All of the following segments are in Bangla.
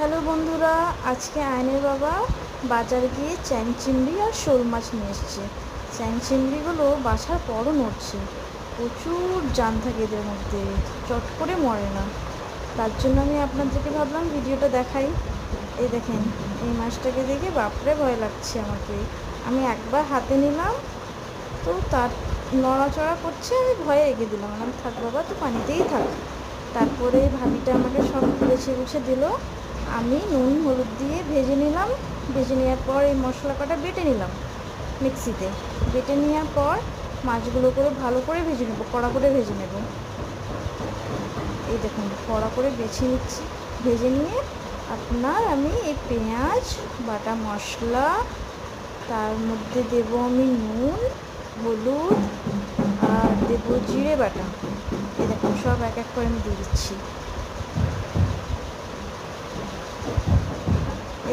হ্যালো বন্ধুরা, আজকে আয়নের বাবা বাজারে গিয়ে চ্যাং চিংড়ি আর শোল মাছ নিয়ে এসছে। চ্যাং চিংড়িগুলো বাছার পরও নড়ছে, প্রচুর জান থাকে এদের মধ্যে, চট করে মরে না। তার জন্য আমি আপনাদেরকে ভাবলাম ভিডিওটা দেখাই। এই দেখেন, এই মাছটাকে দেখে বাপরে ভয় লাগছে আমাকে। আমি একবার হাতে নিলাম তো তার নড়াচড়া করছে, আমি ভয়ে এগিয়ে দিলাম, আমি থাক বাবা, তো পানিতেই থাক। তারপরে ভাবিটা আমাকে সব গুছিয়ে গুছিয়ে দিল। আমি নুন হলুদ দিয়ে ভেজে নিলাম। ভেজে নেওয়ার পর এই মশলা কটা বেটে নিলাম মিক্সিতে। বেটে নেওয়ার পর মাছগুলো করে ভালো করে ভেজে নেবো, কড়া করে ভেজে নেব। এই দেখুন, কড়া করে বেছে নিচ্ছি। ভেজে নিয়ে আমি এই পেঁয়াজ বাটা মশলা, তার মধ্যে দেব আমি নুন হলুদ আর দেবো জিরে বাটা। এই দেখুন, সব এক এক করে আমি দিয়ে দিচ্ছি।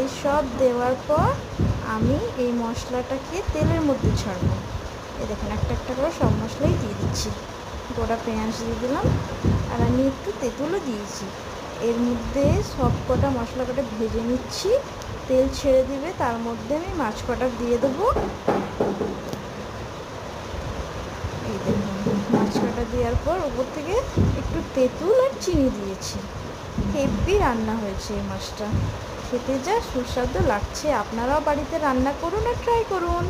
এই সব দেওয়ার পর আমি এই মশলাটাকে তেলের মধ্যে ছাড়বো। এই দেখুন, একটা একটা করে সব মশলাই দিয়ে দিচ্ছি। গোটা পেঁয়াজ দিয়ে দিলাম, আর আমি একটু তেঁতুলও দিয়েছি। এর মধ্যে সব কটা মশলা কটা ভেজে নিচ্ছি, তেল ছেড়ে দিবে, তার মধ্যে আমি মাছ কটা দিয়ে দেবো। এই দেখুন, মাছ কটা দেওয়ার পর ওপর থেকে একটু তেঁতুল আর চিনি দিয়েছি। হেভি রান্না হয়েছে এই মাছটা, খেতে যা সুস্বাদু লাগছে। আপনারাও বাড়িতে রান্না করুন আর ট্রাই করুন।